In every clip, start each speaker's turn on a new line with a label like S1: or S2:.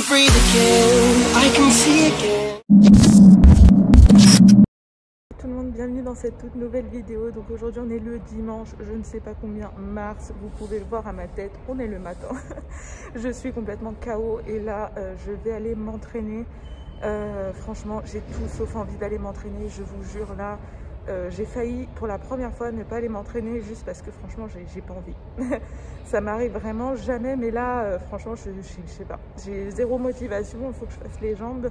S1: breathe again, I can see again.
S2: Tout le monde, bienvenue dans cette toute nouvelle vidéo. Donc aujourd'hui on est le dimanche, je ne sais pas combien, mars, vous pouvez le voir à ma tête, on est le matin. Je suis complètement KO et là je vais aller m'entraîner. Franchement j'ai tout sauf envie d'aller m'entraîner, je vous jure. Là j'ai failli pour la première fois ne pas aller m'entraîner juste parce que franchement j'ai pas envie. Ça m'arrive vraiment jamais, mais là franchement je sais pas, j'ai zéro motivation, il faut que je fasse les jambes.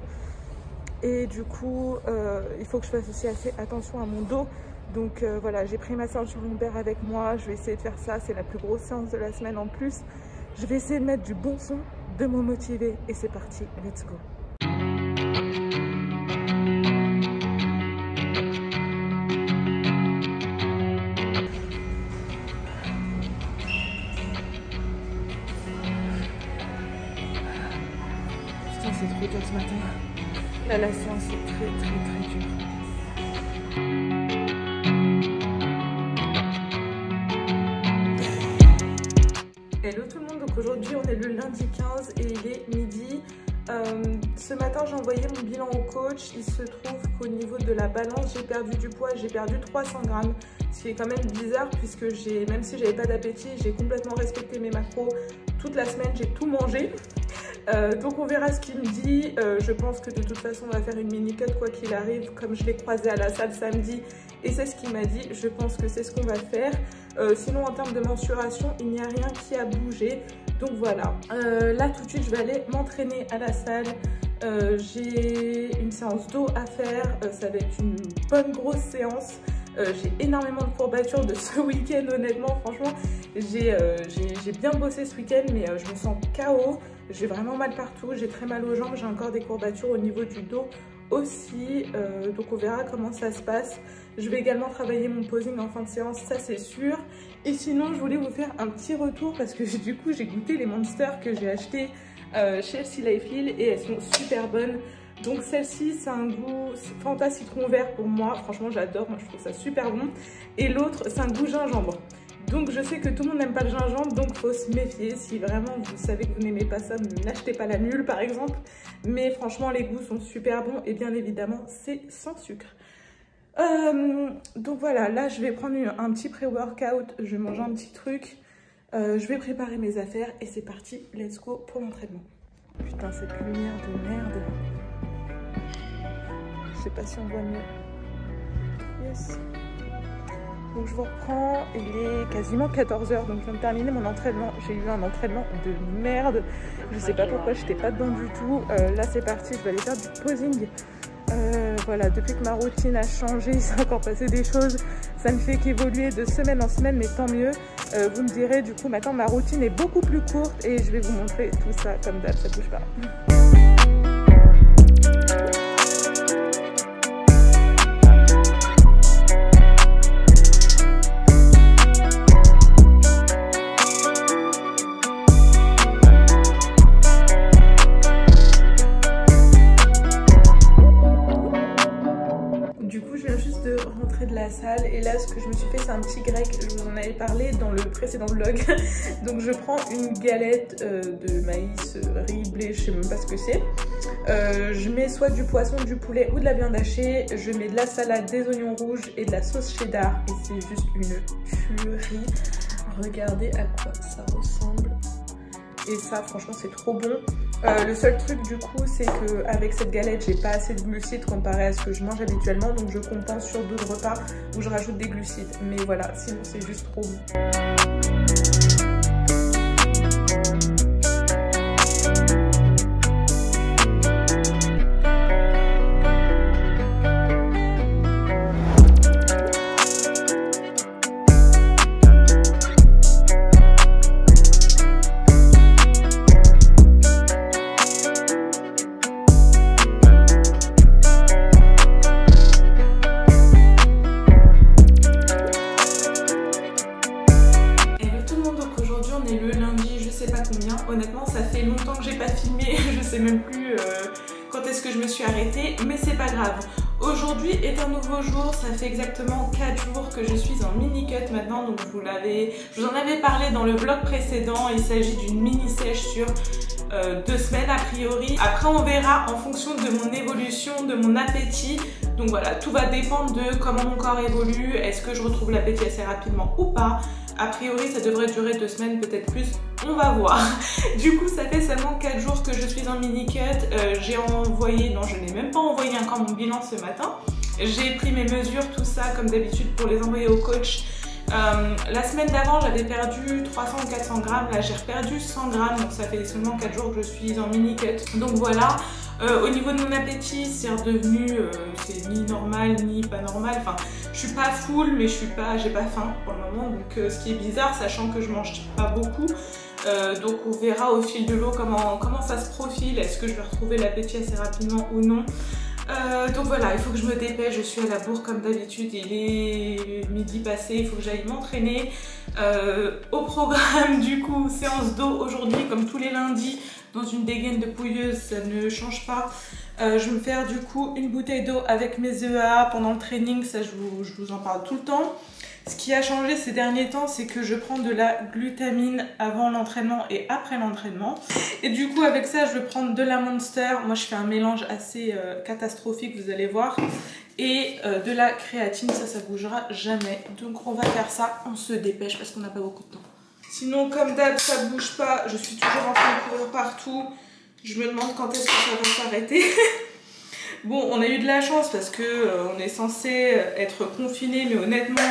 S2: Et du coup, il faut que je fasse aussi assez attention à mon dos. Donc voilà, j'ai pris ma ceinture lombaire avec moi. Je vais essayer de faire ça. C'est la plus grosse séance de la semaine en plus. Je vais essayer de mettre du bon son, de me motiver. Et c'est parti, let's go. Putain, c'est trop dur ce matin. Là, la séance est très dure. Hello tout le monde, donc aujourd'hui on est le lundi 15 et il est midi. Ce matin j'ai envoyé mon bilan au coach. Il se trouve qu'au niveau de la balance j'ai perdu du poids, j'ai perdu 300 grammes. Ce qui est quand même bizarre puisque même si j'avais pas d'appétit, j'ai complètement respecté mes macros. Toute la semaine j'ai tout mangé. Donc on verra ce qu'il me dit. Je pense que de toute façon on va faire une mini cut quoi qu'il arrive, comme je l'ai croisé à la salle samedi et c'est ce qu'il m'a dit. Je pense que c'est ce qu'on va faire. Sinon en termes de mensuration il n'y a rien qui a bougé, donc voilà. Là tout de suite je vais aller m'entraîner à la salle. J'ai une séance dos à faire, ça va être une bonne grosse séance. J'ai énormément de courbatures de ce week-end, honnêtement, franchement j'ai bien bossé ce week-end, mais je me sens KO, j'ai vraiment mal partout, j'ai très mal aux jambes, j'ai encore des courbatures au niveau du dos aussi, donc on verra comment ça se passe. Je vais également travailler mon posing en fin de séance, ça c'est sûr. Et sinon je voulais vous faire un petit retour parce que du coup j'ai goûté les Monsters que j'ai acheté chez Healthy Life Hill et elles sont super bonnes. Donc celle-ci c'est un goût Fanta citron vert pour moi, franchement j'adore, moi je trouve ça super bon. Et l'autre c'est un goût gingembre. Donc je sais que tout le monde n'aime pas le gingembre, donc faut se méfier. Si vraiment vous savez que vous n'aimez pas ça, n'achetez pas la mule par exemple. Mais franchement les goûts sont super bons et bien évidemment c'est sans sucre. Donc voilà, là je vais prendre un petit pré-workout, je vais manger un petit truc. Je vais préparer mes affaires et c'est parti, let's go pour l'entraînement. Putain cette lumière de merde. Je sais pas si on voit mieux. Yes. Donc je vous reprends, il est quasiment 14 h, donc je viens de terminer mon entraînement. J'ai eu un entraînement de merde, je sais pas pourquoi j'étais pas dedans du tout. Là c'est parti, je vais aller faire du posing. Voilà, depuis que ma routine a changé, il s'est encore passé des choses. Ça ne fait qu'évoluer de semaine en semaine, mais tant mieux. Vous me direz, du coup maintenant ma routine est beaucoup plus courte et je vais vous montrer tout ça comme d'hab, ça bouge pas. De la salle et là ce que je me suis fait c'est un petit grec, je vous en avais parlé dans le précédent vlog. Donc je prends une galette de maïs, riz, blé, je sais même pas ce que c'est. Je mets soit du poisson, du poulet ou de la viande hachée, je mets de la salade, des oignons rouges et de la sauce cheddar et c'est juste une tuerie. Regardez à quoi ça ressemble. Et ça franchement c'est trop bon. Le seul truc du coup c'est qu'avec cette galette j'ai pas assez de glucides comparé à ce que je mange habituellement, donc je compense sur d'autres repas où je rajoute des glucides, mais voilà, sinon c'est juste trop bon. Honnêtement ça fait longtemps que j'ai pas filmé, je sais même plus quand est-ce que je me suis arrêtée, mais c'est pas grave. Aujourd'hui est un nouveau jour, ça fait exactement 4 jours que je suis en mini cut maintenant, donc je vous en avais parlé dans le vlog précédent. Il s'agit d'une mini sèche sur 2 semaines a priori. Après on verra en fonction de mon évolution, de mon appétit. Donc voilà, tout va dépendre de comment mon corps évolue, est-ce que je retrouve l'appétit assez rapidement ou pas. A priori ça devrait durer 2 semaines, peut-être plus, on va voir. Du coup ça fait seulement 4 jours que je suis en mini-cut. J'ai envoyé, non je n'ai même pas envoyé encore mon bilan ce matin. J'ai pris mes mesures, tout ça comme d'habitude pour les envoyer au coach. La semaine d'avant j'avais perdu 300 ou 400 grammes, là j'ai reperdu 100 grammes, donc ça fait seulement 4 jours que je suis en mini-cut. Donc voilà, au niveau de mon appétit c'est redevenu, c'est ni normal ni pas normal, enfin je suis pas full mais j'ai pas faim pour le moment, donc ce qui est bizarre sachant que je mange pas beaucoup. Donc on verra au fil de l'eau comment ça se profile, est-ce que je vais retrouver l'appétit assez rapidement ou non. Donc voilà, il faut que je me dépêche, je suis à la bourre comme d'habitude, il est midi passé, il faut que j'aille m'entraîner. Au programme du coup, séance d'eau aujourd'hui comme tous les lundis dans une dégaine de pouilleuse, ça ne change pas. Je vais me faire du coup une bouteille d'eau avec mes EA pendant le training, ça je vous en parle tout le temps. Ce qui a changé ces derniers temps, c'est que je prends de la glutamine avant l'entraînement et après l'entraînement. Et du coup, avec ça, je vais prendre de la Monster. Moi, je fais un mélange assez catastrophique, vous allez voir. Et de la créatine, ça bougera jamais. Donc, on va faire ça. On se dépêche parce qu'on n'a pas beaucoup de temps. Sinon, comme d'hab, ça bouge pas. Je suis toujours en train de courir partout. Je me demande quand est-ce que ça va s'arrêter. Bon, on a eu de la chance parce que on est censé être confiné, mais honnêtement,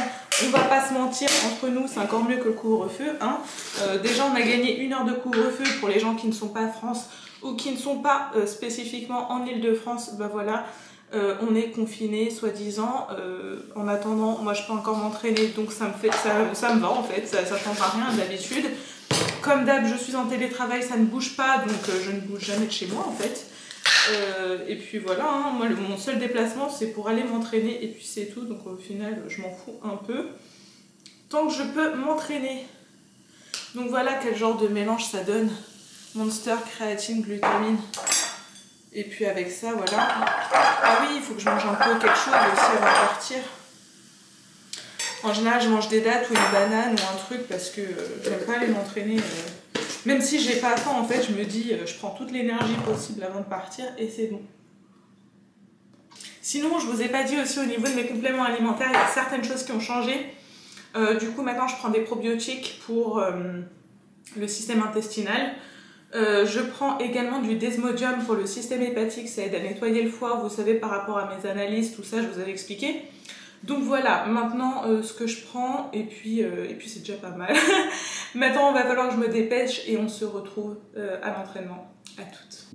S2: on va pas se mentir, entre nous, c'est encore mieux que le couvre-feu. Hein. Déjà, on a gagné 1 heure de couvre-feu pour les gens qui ne sont pas en France ou qui ne sont pas spécifiquement en Île-de-France. Ben voilà, on est confiné, soi-disant. En attendant, moi, je peux encore m'entraîner, donc ça me va en fait, ça change rien d'habitude. Comme d'hab, je suis en télétravail, ça ne bouge pas, donc je ne bouge jamais de chez moi en fait. Et puis voilà, hein, moi mon seul déplacement c'est pour aller m'entraîner et puis c'est tout, donc au final je m'en fous un peu tant que je peux m'entraîner. Donc voilà quel genre de mélange ça donne, Monster, créatine, glutamine, et puis avec ça voilà. Ah oui, il faut que je mange un peu quelque chose aussi avant de partir. En général je mange des dattes ou une banane ou un truc parce que j'aime pas aller m'entraîner. Même si j'ai pas faim, en fait, je me dis, je prends toute l'énergie possible avant de partir et c'est bon. Sinon, je vous ai pas dit aussi au niveau de mes compléments alimentaires, il y a certaines choses qui ont changé. Du coup, maintenant, je prends des probiotiques pour le système intestinal. Je prends également du Desmodium pour le système hépatique, ça aide à nettoyer le foie, vous savez, par rapport à mes analyses, tout ça, je vous avais expliqué. Donc voilà, maintenant ce que je prends, et puis c'est déjà pas mal. Maintenant, il va falloir que je me dépêche et on se retrouve à l'entraînement. À toutes.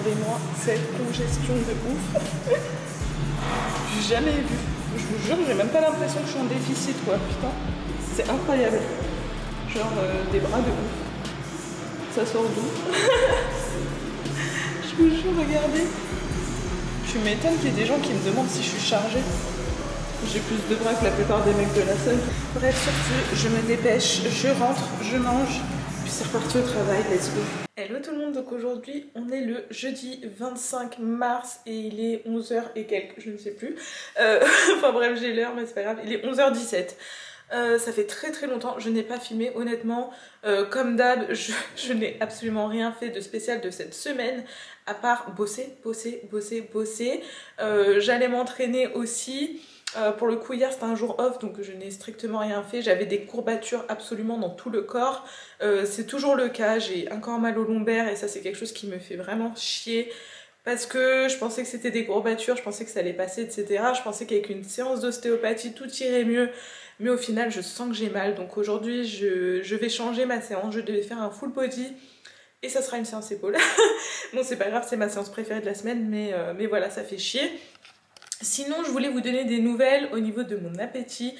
S2: regardez-moi cette congestion de ouf. J'ai jamais vu. Je vous jure, j'ai même pas l'impression que je suis en déficit quoi, putain. C'est incroyable. Genre des bras de ouf. Ça sort d'où? Je vous jure, regardez. Je m'étonne qu'il y ait des gens qui me demandent si je suis chargée. J'ai plus de bras que la plupart des mecs de la salle. Bref, sur ce, je me dépêche, je rentre, je mange, puis c'est reparti au travail, let's go. Hello tout le monde, donc aujourd'hui on est le jeudi 25 mars et il est 11h et quelques, je ne sais plus. Enfin bref, j'ai l'heure mais c'est pas grave, il est 11h17. Ça fait très longtemps, je n'ai pas filmé honnêtement. Comme d'hab, je n'ai absolument rien fait de spécial de cette semaine à part bosser. J'allais m'entraîner aussi. Pour le coup hier c'était un jour off donc je n'ai strictement rien fait, j'avais des courbatures absolument dans tout le corps, c'est toujours le cas, j'ai encore mal au lombaire et ça c'est quelque chose qui me fait vraiment chier parce que je pensais que c'était des courbatures, je pensais que ça allait passer etc, je pensais qu'avec une séance d'ostéopathie tout irait mieux mais au final je sens que j'ai mal donc aujourd'hui je vais changer ma séance, je devais faire un full body et ça sera une séance épaule. Bon c'est pas grave, c'est ma séance préférée de la semaine mais voilà ça fait chier. Sinon, je voulais vous donner des nouvelles au niveau de mon appétit.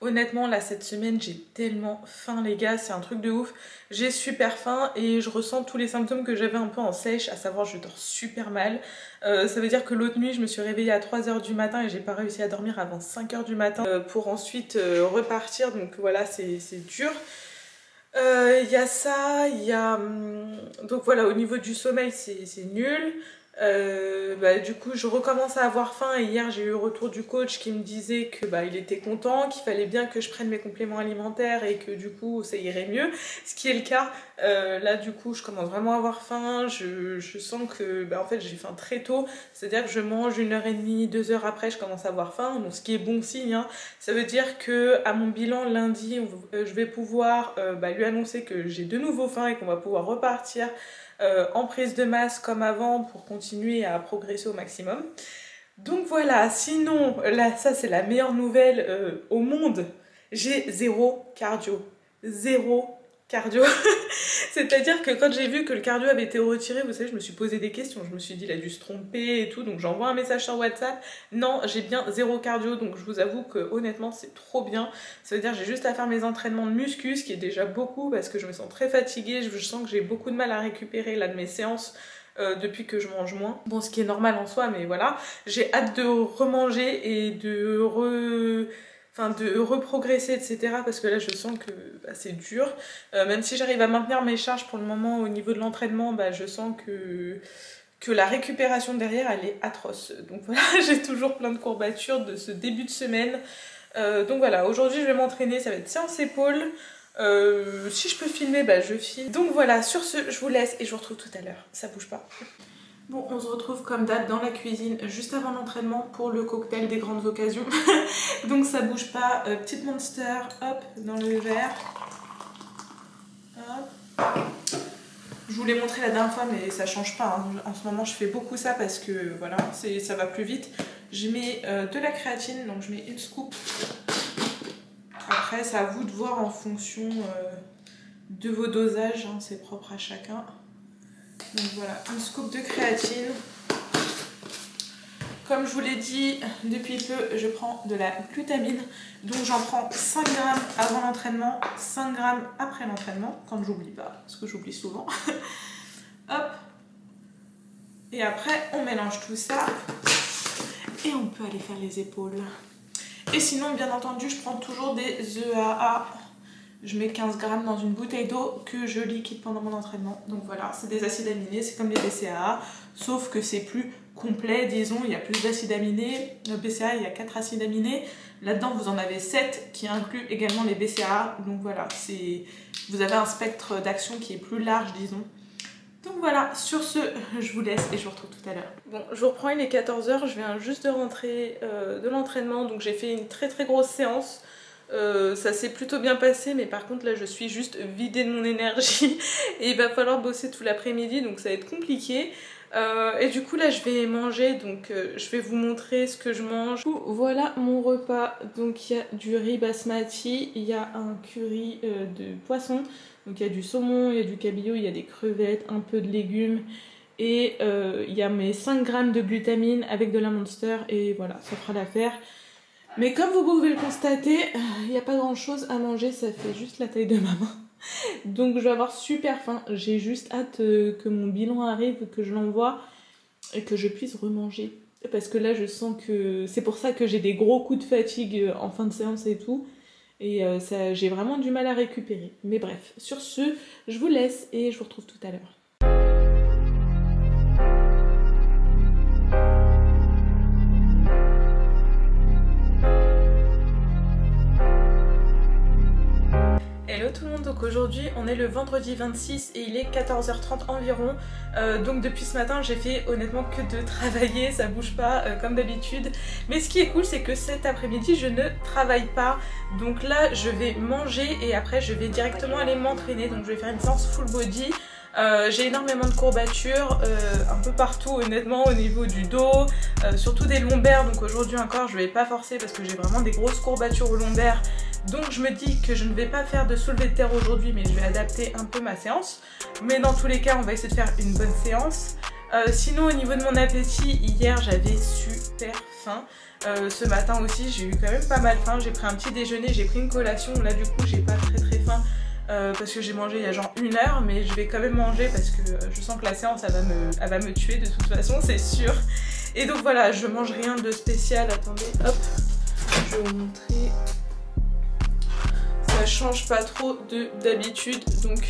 S2: Honnêtement, là, cette semaine, j'ai tellement faim, les gars, c'est un truc de ouf. J'ai super faim et je ressens tous les symptômes que j'avais un peu en sèche, à savoir je dors super mal. Ça veut dire que l'autre nuit, je me suis réveillée à 3h du matin et j'ai pas réussi à dormir avant 5h du matin pour ensuite repartir. Donc voilà, c'est dur. Il y a ça, il y a... Donc voilà, au niveau du sommeil, c'est nul. Du coup je recommence à avoir faim et hier j'ai eu le retour du coach qui me disait que il était content, qu'il fallait bien que je prenne mes compléments alimentaires et que du coup ça irait mieux, ce qui est le cas. Là du coup je commence vraiment à avoir faim, je sens que en fait j'ai faim très tôt, c'est à dire que je mange 1h30, 2h après je commence à avoir faim, donc ce qui est bon signe hein. Ça veut dire que à mon bilan lundi je vais pouvoir lui annoncer que j'ai de nouveau faim et qu'on va pouvoir repartir en prise de masse comme avant pour continuer à progresser au maximum. Donc voilà, sinon, là ça c'est la meilleure nouvelle au monde, j'ai zéro cardio. Zéro cardio. C'est-à-dire que quand j'ai vu que le cardio avait été retiré, vous savez, je me suis posé des questions, je me suis dit il a dû se tromper et tout, donc j'envoie un message sur WhatsApp. Non, j'ai bien zéro cardio, donc je vous avoue que honnêtement c'est trop bien. Ça veut dire que j'ai juste à faire mes entraînements de muscu, ce qui est déjà beaucoup parce que je me sens très fatiguée, je sens que j'ai beaucoup de mal à récupérer là de mes séances. Depuis que je mange moins, bon ce qui est normal en soi mais voilà, j'ai hâte de remanger et de reprogresser etc parce que là je sens que c'est dur, même si j'arrive à maintenir mes charges pour le moment au niveau de l'entraînement, je sens que la récupération derrière elle est atroce, donc voilà. J'ai toujours plein de courbatures de ce début de semaine, donc voilà, aujourd'hui je vais m'entraîner, ça va être séance épaule. Si je peux filmer, je filme. Donc voilà, sur ce, je vous laisse et je vous retrouve tout à l'heure. Ça bouge pas. Bon, on se retrouve comme d'hab dans la cuisine juste avant l'entraînement pour le cocktail des grandes occasions. Donc ça bouge pas. Petite Monster, hop, dans le verre. Hop. Je vous l'ai montré la dernière fois, mais ça change pas. Hein. En ce moment, je fais beaucoup ça parce que voilà, ça va plus vite. Je mets de la créatine, donc je mets une scoop. Après, c'est à vous de voir en fonction de vos dosages, hein, c'est propre à chacun. Donc voilà, une scoop de créatine. Comme je vous l'ai dit depuis peu, je prends de la glutamine. Donc j'en prends 5 grammes avant l'entraînement, 5 grammes après l'entraînement, quand j'oublie pas, parce que j'oublie souvent. Hop. Et après, on mélange tout ça et on peut aller faire les épaules. Et sinon, bien entendu, je prends toujours des EAA. Je mets 15 grammes dans une bouteille d'eau que je liquide pendant mon entraînement. Donc voilà, c'est des acides aminés, c'est comme les BCAA, sauf que c'est plus complet, disons, il y a plus d'acides aminés. Le BCAA, il y a 4 acides aminés. Là-dedans, vous en avez 7 qui incluent également les BCAA. Donc voilà, vous avez un spectre d'action qui est plus large, disons. Donc voilà, sur ce, je vous laisse et je vous retrouve tout à l'heure. Bon, je vous reprends, il est 14h, je viens juste de rentrer de l'entraînement, donc j'ai fait une très grosse séance. Ça s'est plutôt bien passé, mais par contre là je suis juste vidée de mon énergie et il va falloir bosser tout l'après-midi, donc ça va être compliqué. Et du coup là je vais manger, donc je vais vous montrer ce que je mange. Voilà mon repas, donc il y a du riz basmati, il y a un curry de poisson, donc il y a du saumon, il y a du cabillaud, il y a des crevettes, un peu de légumes Et il y a mes 5 grammes de glutamine avec de la Monster et voilà, ça fera l'affaire. Mais comme vous pouvez le constater, il n'y a pas grand chose à manger, ça fait juste la taille de ma main. Donc je vais avoir super faim, j'ai juste hâte que mon bilan arrive, que je l'envoie et que je puisse remanger. Parce que là je sens que c'est pour ça que j'ai des gros coups de fatigue en fin de séance et tout. Et j'ai vraiment du mal à récupérer. Mais bref, sur ce, je vous laisse et je vous retrouve tout à l'heure. Hello tout le monde, donc aujourd'hui on est le vendredi 26 et il est 14h30 environ. Donc depuis ce matin j'ai fait honnêtement que de travailler, ça bouge pas comme d'habitude. Mais ce qui est cool c'est que cet après-midi je ne travaille pas. Donc là je vais manger et après je vais directement aller m'entraîner. Donc je vais faire une séance full body. J'ai énormément de courbatures un peu partout honnêtement au niveau du dos, surtout des lombaires. Donc aujourd'hui encore je vais pas forcer parce que j'ai vraiment des grosses courbatures aux lombaires. Donc je me dis que je ne vais pas faire de soulevé de terre aujourd'hui, mais je vais adapter un peu ma séance. Mais dans tous les cas, on va essayer de faire une bonne séance. Sinon au niveau de mon appétit, hier j'avais super faim. Ce matin aussi j'ai eu quand même pas mal faim. J'ai pris un petit déjeuner, j'ai pris une collation. Là du coup j'ai pas très faim parce que j'ai mangé il y a genre 1 heure. Mais je vais quand même manger parce que je sens que la séance elle va me tuer de toute façon, c'est sûr. Et donc voilà, je mange rien de spécial. Attendez, hop, je vais vous montrer. Ça change pas trop d'habitude, donc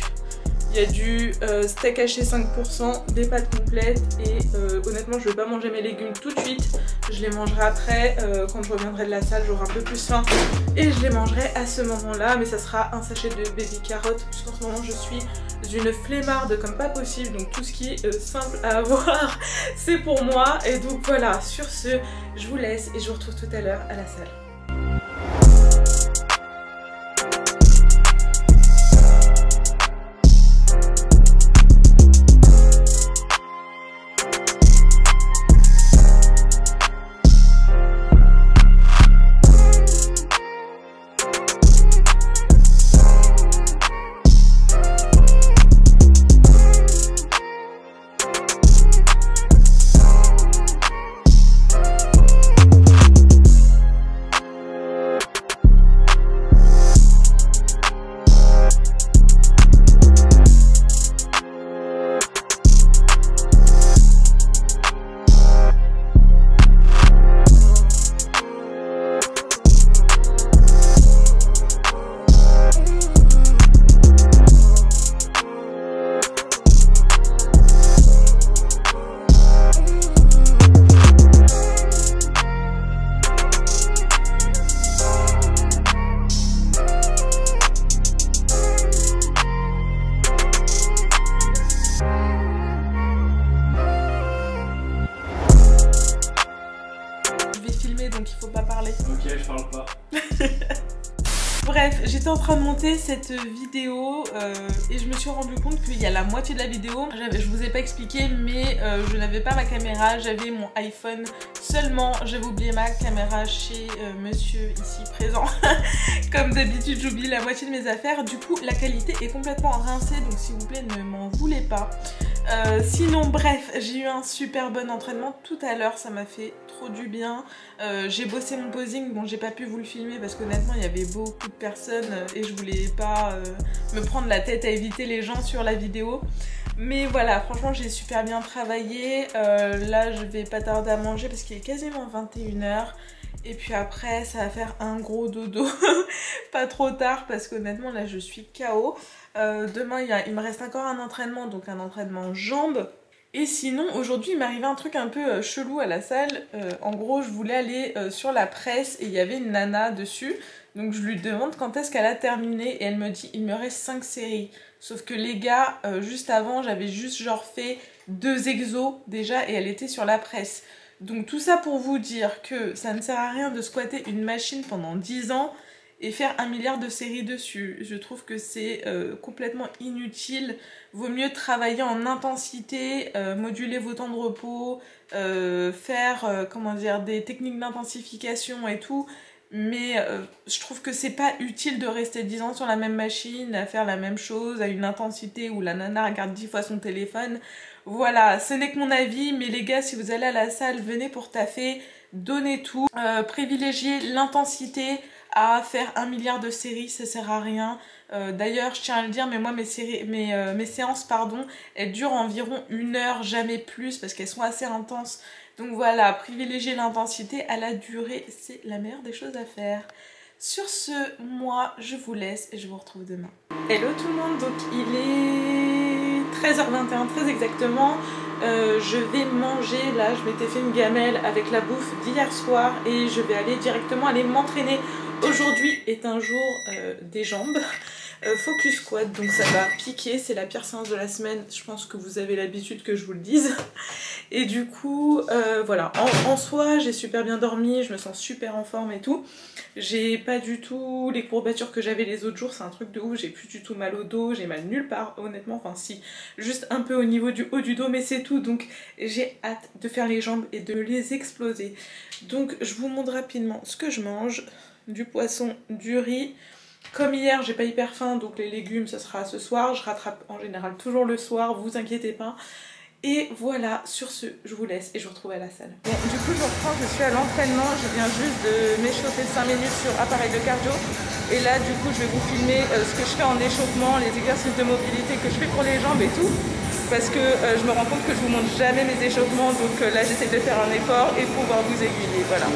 S2: il y a du steak haché 5%, des pâtes complètes et honnêtement je vais pas manger mes légumes tout de suite, je les mangerai après, quand je reviendrai de la salle j'aurai un peu plus faim et je les mangerai à ce moment là, mais ça sera un sachet de baby carottes puisqu'en ce moment je suis une flemmarde comme pas possible, donc tout ce qui est simple à avoir c'est pour moi. Et donc voilà, sur ce je vous laisse et je vous retrouve tout à l'heure à la salle. Donc il faut pas parler.
S3: Ok, je parle pas.
S2: Bref, j'étais en train de monter cette vidéo et je me suis rendu compte qu'il y a la moitié de la vidéo. Je vous ai pas expliqué, mais je n'avais pas ma caméra, j'avais mon iPhone seulement. J'avais oublié ma caméra chez monsieur ici présent. Comme d'habitude, j'oublie la moitié de mes affaires. Du coup, la qualité est complètement rincée, donc s'il vous plaît, ne m'en voulez pas. Sinon, bref, j'ai eu un super bon entraînement tout à l'heure, ça m'a fait trop du bien. J'ai bossé mon posing, bon j'ai pas pu vous le filmer parce qu'honnêtement il y avait beaucoup de personnes et je voulais pas me prendre la tête à éviter les gens sur la vidéo. Mais voilà, franchement j'ai super bien travaillé. Là je vais pas tarder à manger parce qu'il est quasiment 21 h. Et puis après ça va faire un gros dodo. Pas trop tard parce qu'honnêtement là je suis KO. Demain il me reste encore un entraînement, donc un entraînement jambes. Et sinon aujourd'hui il m'arrivait un truc un peu chelou à la salle. En gros je voulais aller sur la presse et il y avait une nana dessus. Donc je lui demande quand est-ce qu'elle a terminé et elle me dit il me reste 5 séries. Sauf que les gars, juste avant j'avais juste genre fait 2 exos déjà et elle était sur la presse. Donc tout ça pour vous dire que ça ne sert à rien de squatter une machine pendant 10 ans et faire 1 milliard de séries dessus. Je trouve que c'est complètement inutile. Vaut mieux travailler en intensité, moduler vos temps de repos, faire comment dire, des techniques d'intensification et tout. Mais je trouve que c'est pas utile de rester 10 ans sur la même machine, à faire la même chose, à une intensité où la nana regarde 10 fois son téléphone. Voilà, ce n'est que mon avis, mais les gars, si vous allez à la salle, venez pour taffer, donnez tout, privilégiez l'intensité à faire 1 milliard de séries, ça sert à rien. D'ailleurs, je tiens à le dire, mais moi mes séances, pardon, elles durent environ 1 heure, jamais plus, parce qu'elles sont assez intenses. Donc voilà, privilégier l'intensité à la durée, c'est la meilleure des choses à faire. Sur ce, moi, je vous laisse et je vous retrouve demain. Hello tout le monde, donc il est 13h21, très exactement. Je vais manger, là, je m'étais fait une gamelle avec la bouffe d'hier soir et je vais directement aller m'entraîner. Aujourd'hui est un jour des jambes. Focus squat, donc ça va piquer, c'est la pire séance de la semaine, je pense que vous avez l'habitude que je vous le dise. Et du coup, voilà, en soi, j'ai super bien dormi, je me sens super en forme et tout. J'ai pas du tout les courbatures que j'avais les autres jours, c'est un truc de ouf, j'ai plus du tout mal au dos, j'ai mal nulle part, honnêtement, enfin si, juste un peu au niveau du haut du dos, mais c'est tout, donc j'ai hâte de faire les jambes et de les exploser. Donc je vous montre rapidement ce que je mange, du poisson, du riz. Comme hier, j'ai pas hyper faim, donc les légumes, ça sera ce soir. Je rattrape en général toujours le soir, vous inquiétez pas. Et voilà, sur ce, je vous laisse et je vous retrouve à la salle. Bon, du coup, je reprends, je suis à l'entraînement. Je viens juste de m'échauffer 5 minutes sur appareil de cardio. Et là, du coup, je vais vous filmer ce que je fais en échauffement, les exercices de mobilité que je fais pour les jambes et tout. Parce que je me rends compte que je vous montre jamais mes échauffements. Donc là, j'essaie de faire un effort et pouvoir vous aiguiller. Voilà.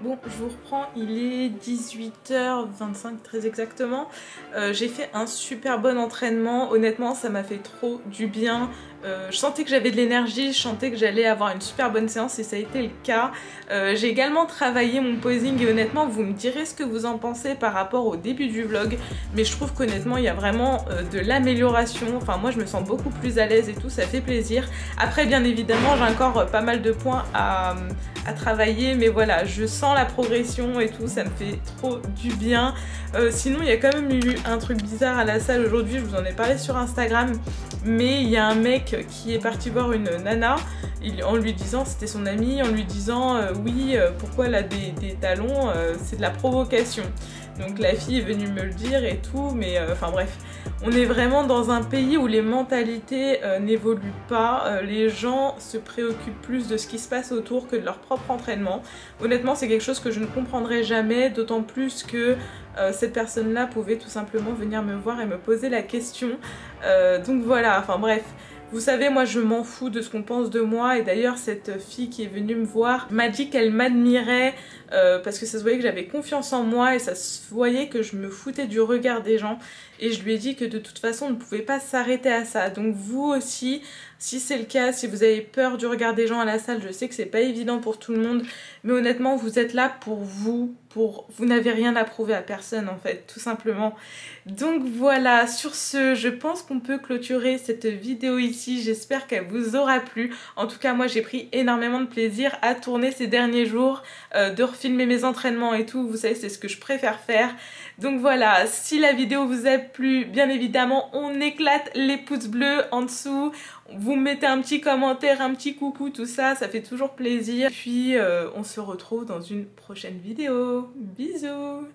S2: Bon, je vous reprends, il est 18h25 très exactement. J'ai fait un super bon entraînement, honnêtement ça m'a fait trop du bien. Je sentais que j'avais de l'énergie, je sentais que j'allais avoir une super bonne séance et ça a été le cas. J'ai également travaillé mon posing et honnêtement vous me direz ce que vous en pensez par rapport au début du vlog. Mais je trouve qu'honnêtement il y a vraiment de l'amélioration, enfin moi je me sens beaucoup plus à l'aise et tout, ça fait plaisir. Après bien évidemment j'ai encore pas mal de points à travailler, mais voilà, je sens la progression et tout, ça me fait trop du bien. Sinon il y a quand même eu un truc bizarre à la salle aujourd'hui, je vous en ai parlé sur Instagram, mais il y a un mec qui est parti voir une nana en lui disant, c'était son ami, en lui disant oui pourquoi elle a des talons, c'est de la provocation. Donc la fille est venue me le dire et tout, mais enfin bref, on est vraiment dans un pays où les mentalités n'évoluent pas, les gens se préoccupent plus de ce qui se passe autour que de leur propre entraînement. Honnêtement c'est quelque chose que je ne comprendrai jamais, d'autant plus que cette personne-là pouvait tout simplement venir me voir et me poser la question. Donc voilà, enfin bref. Vous savez, moi je m'en fous de ce qu'on pense de moi, et d'ailleurs cette fille qui est venue me voir m'a dit qu'elle m'admirait parce que ça se voyait que j'avais confiance en moi et ça se voyait que je me foutais du regard des gens, et je lui ai dit que de toute façon on ne pouvait pas s'arrêter à ça. Donc vous aussi, Si c'est le cas, si vous avez peur du regard des gens à la salle, je sais que c'est pas évident pour tout le monde, mais honnêtement vous êtes là pour vous n'avez rien à prouver à personne en fait, tout simplement. Donc voilà, sur ce, je pense qu'on peut clôturer cette vidéo ici, j'espère qu'elle vous aura plu. En tout cas moi j'ai pris énormément de plaisir à tourner ces derniers jours, de refilmer mes entraînements et tout, vous savez c'est ce que je préfère faire. Donc voilà, si la vidéo vous a plu, bien évidemment on éclate les pouces bleus en dessous, vous mettez un petit commentaire, un petit coucou, tout ça, ça fait toujours plaisir. Puis on se retrouve dans une prochaine vidéo. Bisous.